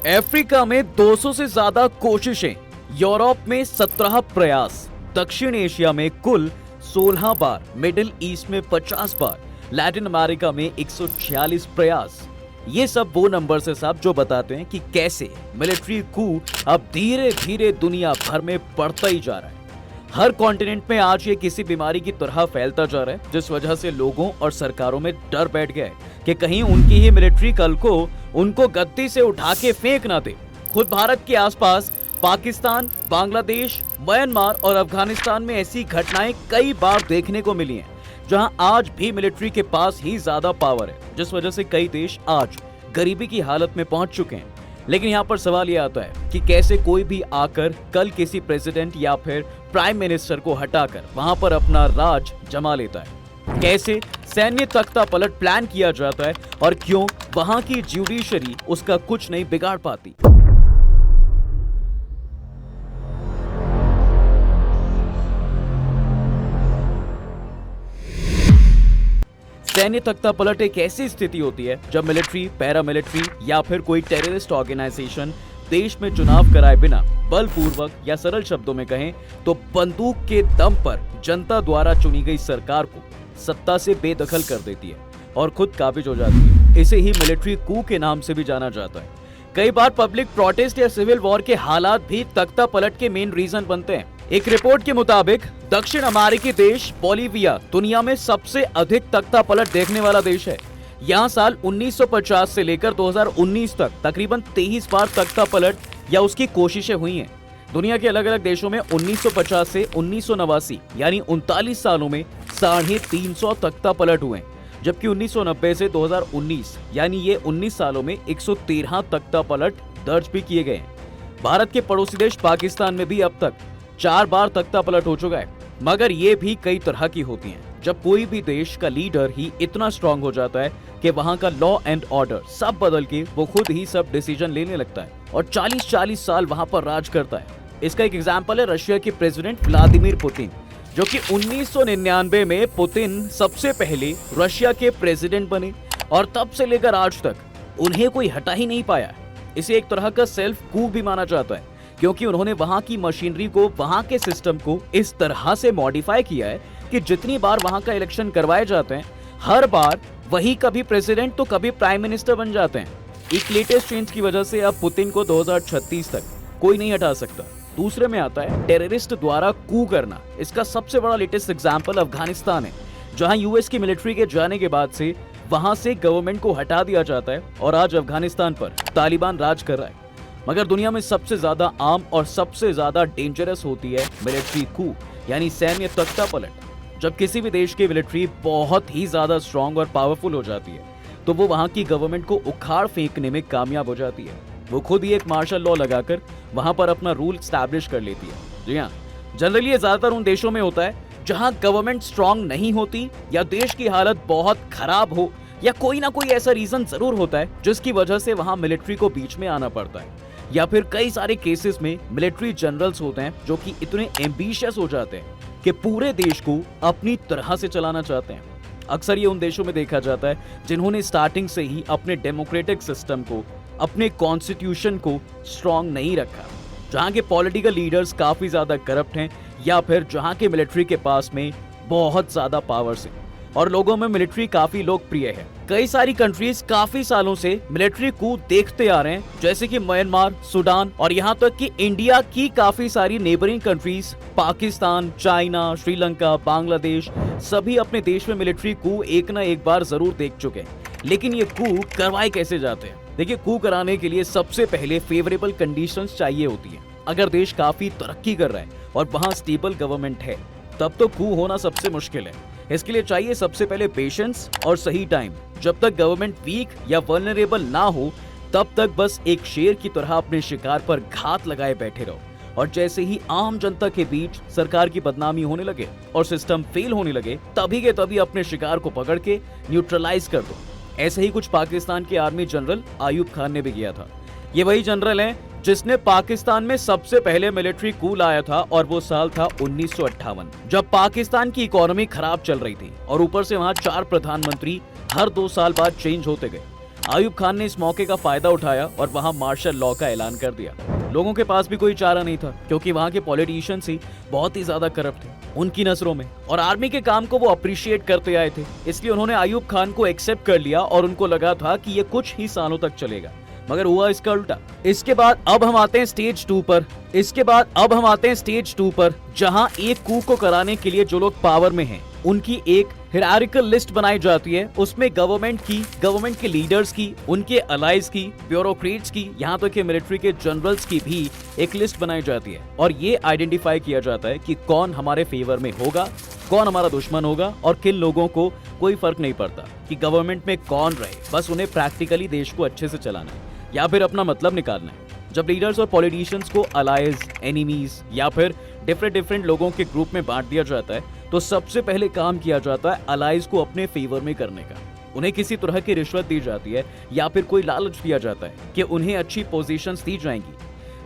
Africa में 200 से ज्यादा कोशिशें, यूरोप में 17 प्रयास, दक्षिण एशिया में कुल 16 बार, मिडिल ईस्ट में 50 बार, लैटिन अमेरिका में 146 प्रयास। ये सब वो नंबर्स है साहब जो बताते हैं कि कैसे मिलिट्री कू अब धीरे धीरे दुनिया भर में बढ़ता ही जा रहा है। हर कॉन्टिनेंट में आज ये किसी बीमारी की तरह फैलता जा रहा है, जिस वजह से लोगों और सरकारों में डर बैठ गया है कि कहीं उनकी ही मिलिट्री कल को उनको गद्दी से उठा के फेंक ना दे। खुद भारत के आसपास पाकिस्तान, बांग्लादेश, म्यांमार और अफगानिस्तान में ऐसी घटनाएं कई बार देखने को मिली हैं, जहां आज भी मिलिट्री के पास ही ज्यादा पावर है, जिस वजह से कई देश आज गरीबी की हालत में पहुंच चुके हैं। लेकिन यहाँ पर सवाल ये आता है कि कैसे कोई भी आकर कल किसी प्रेसिडेंट या फिर प्राइम मिनिस्टर को हटाकर वहां पर अपना राज जमा लेता है। कैसे सैन्य तख्ता पलट प्लान किया जाता है और क्यों वहां की ज्यूडिशरी उसका कुछ नहीं बिगाड़ पाती। सैन्य तख्ता पलट एक ऐसी स्थिति होती है जब मिलिट्री, पैरामिलिट्री या फिर कोई टेररिस्ट ऑर्गेनाइजेशन देश में चुनाव कराए बिना बलपूर्वक या सरल शब्दों में कहें तो बंदूक के दम पर जनता द्वारा चुनी गई सरकार को सत्ता से बेदखल कर देती है और खुद काबिज हो जाती है। इसे ही मिलिट्री कू के नाम से भी जाना जाता है। कई बार पब्लिक प्रोटेस्ट या सिविल वॉर के हालात भी तख्ता पलट के मेन रीजन बनते हैं। एक रिपोर्ट के मुताबिक दक्षिण अमेरिकी देश बोलिविया दुनिया में सबसे अधिक तख्ता पलट देखने वाला देश है। यहाँ साल 1950 से लेकर 2019 तक तकरीबन 23 बार तख्ता पलट या उसकी कोशिशें हुई हैं। दुनिया के अलग अलग देशों में 1950 से 1989 यानी 39 सालों में 350 तख्ता पलट हुए, जबकि 1990 से 2019 यानी ये 19 सालों में 113 तख्ता पलट दर्ज भी किए गए। भारत के पड़ोसी देश पाकिस्तान में भी अब तक 4 बार तख्ता पलट हो चुका है, मगर ये भी कई तरह की होती हैं। जब कोई भी देश का लीडर ही इतना स्ट्रांग हो जाता है कि वहां का लॉ एंड ऑर्डर सब बदल के वो खुद ही सब डिसीजन लेने लगता है और 40-40 साल वहां पर राज करता है। इसका एक एग्जाम्पल है रशिया के प्रेसिडेंट व्लादिमीर पुतिन, जो कि 1999 में पुतिन सबसे पहले रशिया के प्रेसिडेंट बने और तब से लेकर आज तक उन्हें कोई हटा ही नहीं पाया। इसे एक तरह का सेल्फ कू भी माना जाता है, क्योंकि उन्होंने वहां की मशीनरी को, वहां के सिस्टम को इस तरह से मॉडिफाई किया है कि जितनी बार वहां का इलेक्शन करवाए जाते हैं, हर बार वही कभी प्रेसिडेंट तो कभी प्राइम मिनिस्टर बन जाते हैं। एक लेटेस्ट चेंज की वजह से अब पुतिन को 2036 तक कोई नहीं हटा सकता। दूसरे में आता है टेररिस्ट द्वारा कू करना। इसका सबसे बड़ा लेटेस्ट एग्जाम्पल अफगानिस्तान है, जहां यूएस की मिलिट्री के जाने के बाद से वहां से गवर्नमेंट को हटा दिया जाता है और आज अफगानिस्तान पर तालिबान राज कर रहा है। मगर दुनिया में सबसे ज्यादा आम और सबसे ज्यादा डेंजरस होती है मिलिट्री कू यानी सैन्य तख्ता पलट। जब किसी भी देश की मिलिट्री बहुत ही ज्यादा स्ट्रांग और पावरफुल हो जाती है तो वो वहां की गवर्नमेंट को उखाड़ फेंकने में कामयाब हो जाती है। वो खुद ही एक मार्शल लॉ लगाकर वहां पर अपना रूल स्टैब्लिश कर लेती है। जी हाँ, जनरली ये ज्यादातर उन देशों में होता है जहां गवर्नमेंट स्ट्रांग नहीं होती या देश की हालत बहुत खराब हो या कोई ना कोई ऐसा रीजन जरूर होता है जिसकी वजह से वहां मिलिट्री को बीच में आना पड़ता है। या फिर कई सारे केसेस में मिलिट्री जनरल्स होते हैं जो कि इतने एम्बिशियस हो जाते हैं कि पूरे देश को अपनी तरह से चलाना चाहते हैं। अक्सर ये उन देशों में देखा जाता है जिन्होंने स्टार्टिंग से ही अपने डेमोक्रेटिक सिस्टम को, अपने कॉन्स्टिट्यूशन को स्ट्रांग नहीं रखा, जहां के पॉलिटिकल लीडर्स काफी ज्यादा करप्ट हैं या फिर जहां के मिलिट्री के पास में बहुत ज्यादा पावर्स हैं और लोगों में मिलिट्री काफी लोकप्रिय है। कई सारी कंट्रीज काफी सालों से मिलिट्री कू देखते आ रहे हैं, जैसे कि म्यांमार, सूडान और यहाँ तक कि इंडिया की काफी सारी neighbouring countries, Pakistan, China, Sri Lanka, Bangladesh, सभी अपने देश में मिलिट्री कू एक न एक बार जरूर देख चुके हैं। लेकिन ये कू करवाए कैसे जाते हैं? देखिए, कू कराने के लिए सबसे पहले फेवरेबल कंडीशंस चाहिए होती है। अगर देश काफी तरक्की कर रहा है और वहाँ स्टेबल गवर्नमेंट है, तब तो कू होना सबसे मुश्किल है। इसके लिए चाहिए सबसे पहले पेशेंस और सही टाइम। जब तक गवर्नमेंट वीक या वल्नरेबल ना हो, तब तक बस एक शेर की तरह अपने शिकार पर घात लगाए बैठे रहो और जैसे ही आम जनता के बीच सरकार की बदनामी होने लगे और सिस्टम फेल होने लगे, तभी के तभी अपने शिकार को पकड़ के न्यूट्रलाइज कर दो। ऐसे ही कुछ पाकिस्तान के आर्मी जनरल आयुब खान ने भी किया था। ये वही जनरल हैं जिसने पाकिस्तान में सबसे पहले मिलिट्री कू लाया था और वो साल था 1958, जब पाकिस्तान की इकोनॉमी खराब चल रही थी और ऊपर से वहाँ 4 प्रधानमंत्री हर 2 साल बाद चेंज होते गए। आयुब खान ने इस मौके का फायदा उठाया और वहां मार्शल लॉ का ऐलान कर दिया। लोगों के पास भी कोई चारा नहीं था क्योंकि वहां के पॉलिटिशियंस ही बहुत ही ज्यादा करप्ट थे उनकी नजरों में, और आर्मी के काम को वो अप्रिशिएट करते आए थे। इसलिए उन्होंने आयुब खान को एक्सेप्ट कर लिया और उनको लगा था कि ये कुछ ही सालों तक चलेगा, मगर हुआ इसका उल्टा। इसके बाद अब हम आते हैं स्टेज 2 पर जहां एक कू को कराने के लिए जो लोग पावर में हैं उनकी एक हिरारिकल लिस्ट बनाई जाती है। उसमें गवर्नमेंट के लीडर्स की, उनके अलाइज की, ब्यूरोक्रेट्स की, यहाँ तक कि मिलिट्री के जनरल्स की भी एक लिस्ट बनाई जाती है और ये आइडेंटिफाई किया जाता है कि कौन हमारे फेवर में होगा, कौन हमारा दुश्मन होगा, और किन लोगों को कोई फर्क नहीं पड़ता कि गवर्नमेंट में कौन रहे, बस उन्हें प्रैक्टिकली देश को अच्छे से चलाना है या फिर अपना मतलब निकालना है। जब लीडर्स और पॉलिटिशियंस को अलाइज, एनिमीज या फिर डिफरेंट लोगों के ग्रुप में बांट दिया जाता है तो सबसे पहले काम किया जाता है अलाइज को अपने फेवर में करने का। उन्हें किसी तरह की रिश्वत दी जाती है या फिर कोई लालच दिया जाता है कि उन्हें अच्छी पोजीशंस दी जाएंगी।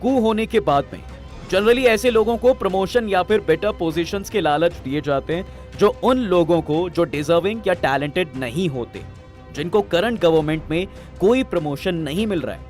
कू होने के बाद में जनरली ऐसे लोगों को प्रमोशन या फिर बेटर पोजीशंस के लालच दिए जाते हैं जो उन लोगों को जो डिजर्विंग या टैलेंटेड नहीं होते, जिनको करंट गवर्नमेंट में कोई प्रमोशन नहीं मिल रहा है,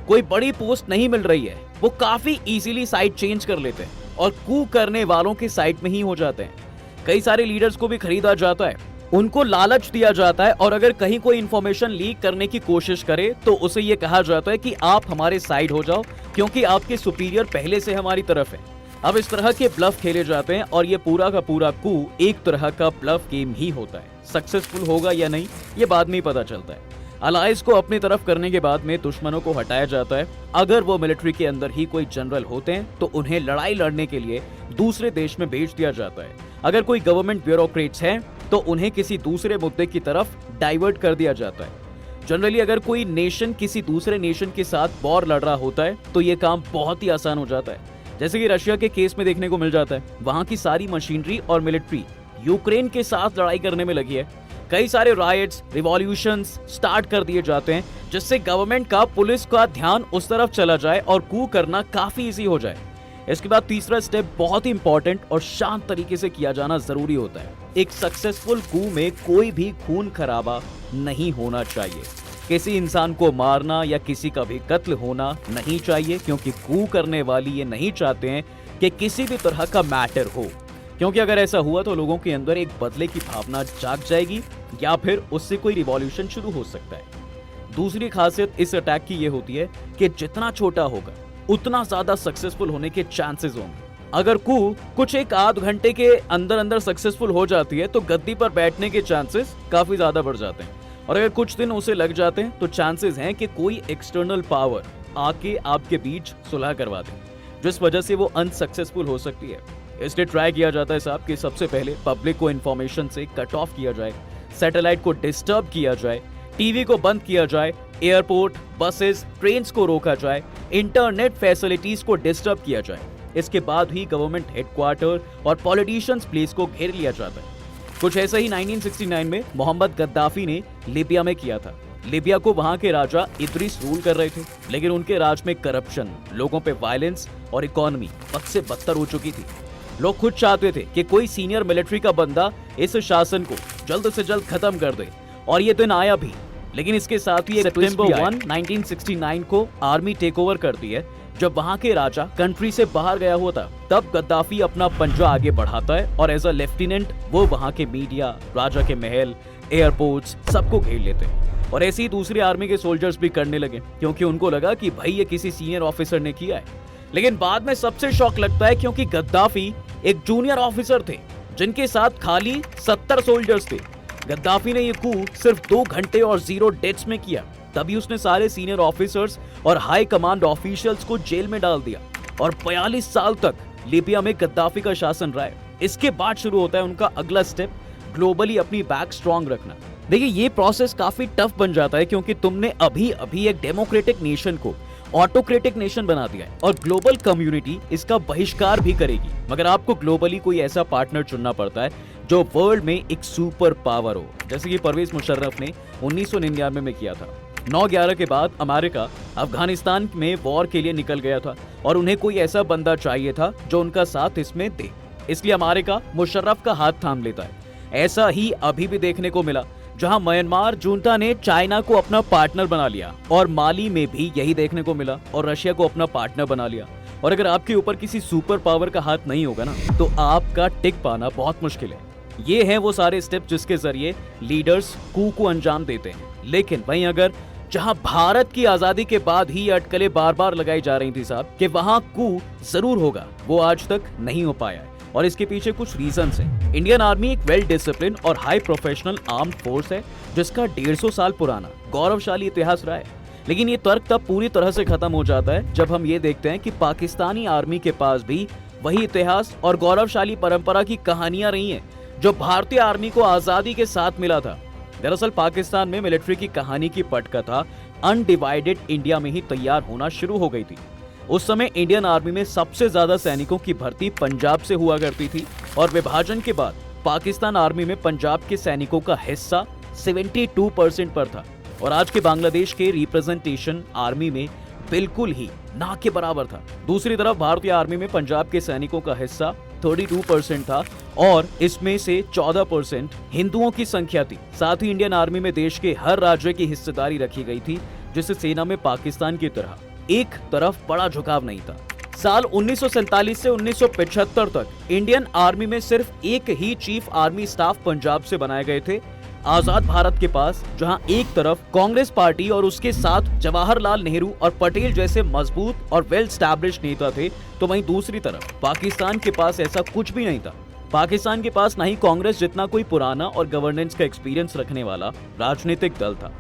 कोई बड़ी पोस्ट नहीं मिल रही है, वो काफी इजीली साइड चेंज कर लेते हैं और कू करने वालों के साइड में ही हो जाते हैं। कई सारे लीडर्स को भी खरीदा जाता है, उनको लालच दिया जाता है और अगर कहीं कोई इंफॉर्मेशन लीक करने की कोशिश करे तो उसे ये कहा जाता है कि आप हमारे साइड हो जाओ क्योंकि आपके सुपीरियर पहले से हमारी तरफ है। अब इस तरह के ब्लफ खेले जाते हैं और ये पूरा का पूरा कू एक तरह का ब्लफ गेम ही होता है। सक्सेसफुल होगा या नहीं ये बाद में ही पता चलता है। अलायंस को अपनी तरफ करने के बाद में दुश्मनों को हटाया जाता है। अगर वो मिलिट्री के अंदर ही कोई जनरल होते हैं तो उन्हें लड़ाई लड़ने के लिए दूसरे देश में भेज दिया जाता है। अगर कोई गवर्नमेंट ब्यूरोक्रेट्स हैं तो उन्हें किसी दूसरे मुद्दे की तरफ डाइवर्ट कर दिया जाता है। जनरली अगर कोई नेशन किसी दूसरे नेशन के साथ वॉर लड़ रहा होता है तो ये काम बहुत ही आसान हो जाता है, जैसे कि रशिया के केस में देखने को मिल जाता है। वहां की सारी मशीनरी और मिलिट्री यूक्रेन के साथ लड़ाई करने में लगी है। कई सारे राइट्स, रिवॉल्यूशंस स्टार्ट कर दिए जाते हैं जिससे गवर्नमेंट का, पुलिस का ध्यान उस तरफ चला जाए और कू करना काफी इजी हो जाए। इसके बाद तीसरा स्टेप बहुत ही इंपॉर्टेंट और शांत तरीके से किया जाना जरूरी होता है। एक सक्सेसफुल कू में कोई भी खून खराबा नहीं होना चाहिए। किसी इंसान को मारना या किसी का भी कत्ल होना नहीं चाहिए क्योंकि कू करने वाली ये नहीं चाहते हैं कि किसी भी तरह का मैटर हो, क्योंकि अगर ऐसा हुआ तो लोगों के अंदर एक बदले की भावना जाग जाएगी या फिर उससे कोई रिवॉल्यूशन शुरू हो सकता है। दूसरी खासियत इस अटैक की ये होती है कि जितना छोटा होगा उतना ज्यादा सक्सेसफुल होने के चांसेस होंगे। अगर कू कुछ एक आध घंटे के अंदर अंदर सक्सेसफुल हो जाती है तो गद्दी पर बैठने के चांसेस काफी ज्यादा बढ़ जाते हैं, और अगर कुछ दिन उसे लग जाते हैं तो चांसेस हैं कि कोई एक्सटर्नल पावर आके आपके बीच सुलह करवा दे, जिस वजह से वो अनसक्सेसफुल हो सकती है। इसलिए ट्राई किया जाता है साहब कि सबसे पहले पब्लिक को इन्फॉर्मेशन से कट ऑफ किया जाए, सैटेलाइट को डिस्टर्ब किया जाए, टीवी को बंद किया जाए, एयरपोर्ट, बसेस, ट्रेन्स को रोका जाए, इंटरनेट फैसिलिटीज को डिस्टर्ब किया जाए। इसके बाद ही गवर्नमेंट हेडक्वार्टर और पॉलिटिशियंस प्लेस को घेर लिया जाता है। कुछ ऐसा ही 1969 में मोहम्मद गद्दाफी ने लीबिया में किया था। लीबिया को वहां के राजा इदरीस रूल कर रहे थे, लेकिन उनके राज में करप्शन, लोगों पे वायलेंस और इकोनॉमी बद से बदतर हो चुकी थी। लोग खुद चाहते थे कि कोई सीनियर मिलिट्री का बंदा इस शासन को जल्द से जल्द खत्म कर दे, और ये दिन आया भी। लेकिन इसके साथ ही सितंबर 1, 1969 को आर्मी टेक ओवर करती है। जब वहां के राजा कंट्री से बाहर गया हुआ था तब गद्दाफी अपना पंजा आगे बढ़ाता है और एज अ लेफ्टिनेंट वो वहां के मीडिया, राजा के महल, एयरपोर्ट्स सबको घेर लेते हैं। और ऐसे ही दूसरी आर्मी के सोल्जर्स भी करने लगे क्योंकि उनको लगा कि भाई ये किसी सीनियर ऑफिसर ने किया है। लेकिन बाद में सबसे शॉक लगता है क्योंकि गद्दाफी एक जूनियर ऑफिसर थे जिनके साथ खाली 70 सोल्जर्स थे। गद्दाफी ने ये कू सिर्फ 2 घंटे और 0 डेथ्स में किया। तभी उसने सारे सीनियर ऑफिसर्स और हाई कमांड ऑफिशियल्स को जेल में डाल दिया और 42 साल तक लीबिया में गद्दाफी का शासन रहा है। इसके बाद शुरू होता है उनका अगला स्टेप, ग्लोबली अपनी बैक स्ट्रॉन्ग रखना। देखिए ये प्रोसेस काफी टफ बन जाता है क्योंकि तुमने अभी अभी एक डेमोक्रेटिक नेशन को ऑटोक्रेटिक नेशन बना दिया है और ग्लोबल कम्युनिटी इसका बहिष्कार भी करेगी। मगर आपको ग्लोबली कोई ऐसा पार्टनर चुनना पड़ता है जो वर्ल्ड में एक सुपर पावर हो, जैसे कि परवेज मुशर्रफ ने 1999 में किया था। 9/11 के बाद अमेरिका अफगानिस्तान में वॉर के लिए निकल गया था और उन्हें कोई ऐसा बंदा चाहिए था जो उनका साथ इसमें दे, इसलिए अमेरिका मुशर्रफ का हाथ थाम लेता है। ऐसा ही अभी भी देखने को मिला जहां म्यांमार जुंटा ने चाइना को अपना पार्टनर बना लिया और माली में भी यही देखने को मिला और रशिया को अपना पार्टनर बना लिया। और अगर आपके ऊपर किसी सुपर पावर का हाथ नहीं होगा ना, तो आपका टिक पाना बहुत मुश्किल है। ये हैं वो सारे स्टेप जिसके जरिए लीडर्स कू को अंजाम देते हैं। लेकिन वहीं अगर जहां भारत की आजादी के बाद ही अटकलें बार बार लगाई जा रही थी साहब कि वहां कू जरूर होगा, वो आज तक नहीं हो पाया है। और इसके पीछे कुछ रीजंस हैं। इंडियन आर्मी एक वेल डिसिप्लिन और हाई प्रोफेशनल आर्म्ड फोर्स है जिसका 150 साल पुराना गौरवशाली इतिहास रहा है। लेकिन ये तर्क तब पूरी तरह से खत्म हो जाता है जब हम ये देखते हैं कि पाकिस्तानी आर्मी के पास भी वही इतिहास और गौरवशाली परंपरा की कहानियां रही हैं जो भारतीय आर्मी को आजादी के साथ मिला था। दरअसल पाकिस्तान में मिलिट्री की कहानी की पटकथा अनडिवाइडेड इंडिया में ही तैयार होना शुरू हो गई थी। उस समय इंडियन आर्मी में सबसे ज्यादा सैनिकों की भर्ती पंजाब से हुआ करती थी और विभाजन के बाद पाकिस्तान आर्मी में पंजाब के सैनिकों का हिस्सा 72% पर था और आज के बांग्लादेश के रिप्रेजेंटेशन आर्मी में बिल्कुल ही ना के बराबर था। दूसरी तरफ भारतीय आर्मी में पंजाब के सैनिकों का हिस्सा 32% था और इसमें से 14% हिंदुओं की संख्या थी। साथ ही इंडियन आर्मी में देश के हर राज्य की हिस्सेदारी रखी गई थी, जिससे सेना में पाकिस्तान की तरह एक तरफ बड़ा झुकाव नहीं था। साल 1947 से 1975 तक इंडियन आर्मी में सिर्फ एक ही चीफ आर्मी स्टाफ पंजाब से बनाए गए थे। आजाद भारत के पास जहां एक तरफ कांग्रेस पार्टी और उसके साथ जवाहरलाल नेहरू और पटेल जैसे मजबूत और वेल स्टैब्लिश्ड नेता थे, तो वहीं दूसरी तरफ पाकिस्तान के पास ऐसा कुछ भी नहीं था। पाकिस्तान के पास ना ही कांग्रेस जितना कोई पुराना और गवर्नेंस का एक्सपीरियंस रखने वाला राजनीतिक दल था।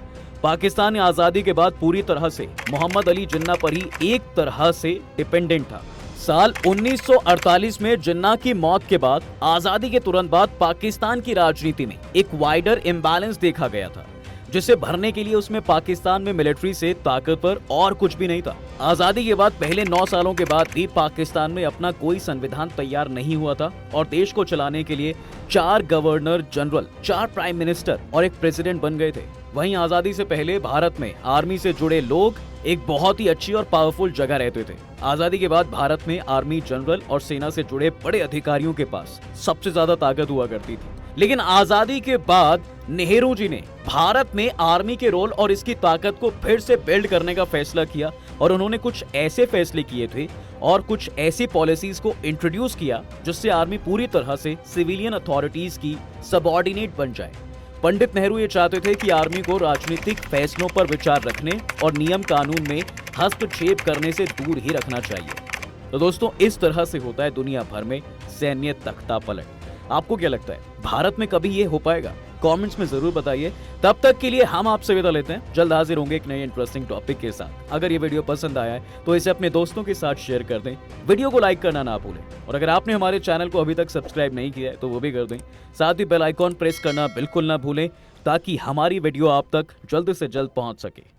पाकिस्तान आजादी के बाद पूरी तरह से मोहम्मद अली जिन्ना पर ही एक तरह से डिपेंडेंट था। साल 1948 में जिन्ना की मौत के बाद आजादी के तुरंत बाद पाकिस्तान की राजनीति में एक वाइडर इम्बैलेंस देखा गया था, जिसे भरने के लिए उसमें पाकिस्तान में मिलिट्री से ताकतवर और कुछ भी नहीं था। आजादी के बाद पहले 9 सालों के बाद भी पाकिस्तान में अपना कोई संविधान तैयार नहीं हुआ था और देश को चलाने के लिए 4 गवर्नर जनरल, 4 प्राइम मिनिस्टर और एक प्रेसिडेंट बन गए थे। वहीं आजादी से पहले भारत में आर्मी से जुड़े लोग एक बहुत ही अच्छी और पावरफुल जगह रहते थे। आजादी के बाद भारत में आर्मी जनरल और सेना से जुड़े बड़े अधिकारियों के पास सबसे ज्यादा ताकत हुआ करती थी। लेकिन आजादी के बाद नेहरू जी ने भारत में आर्मी के रोल और इसकी ताकत को फिर से बिल्ड करने का फैसला किया और उन्होंने कुछ ऐसे फैसले किए थे और कुछ ऐसी पॉलिसीज को इंट्रोड्यूस किया जिससे आर्मी पूरी तरह से सिविलियन अथॉरिटीज की सबऑर्डिनेट बन जाए। पंडित नेहरू ये चाहते थे कि आर्मी को राजनीतिक फैसलों पर विचार रखने और नियम कानून में हस्तक्षेप करने से दूर ही रखना चाहिए। तो दोस्तों, इस तरह से होता है दुनिया भर में सैन्य तख्ता पलट। आपको क्या लगता है, भारत में कभी ये हो पाएगा? कमेंट्स में जरूर बताइए। तब तक के लिए हम आपसे विदा लेते हैं। जल्द हाजिर होंगे एक नए इंटरेस्टिंग टॉपिक के साथ। अगर ये वीडियो पसंद आया है तो इसे अपने दोस्तों के साथ शेयर कर दें। वीडियो को लाइक करना ना भूलें और अगर आपने हमारे चैनल को अभी तक सब्सक्राइब नहीं किया है तो वो भी कर दें। साथ ही बेल आइकॉन प्रेस करना बिल्कुल ना भूलें ताकि हमारी वीडियो आप तक जल्द से जल्द पहुंच सके।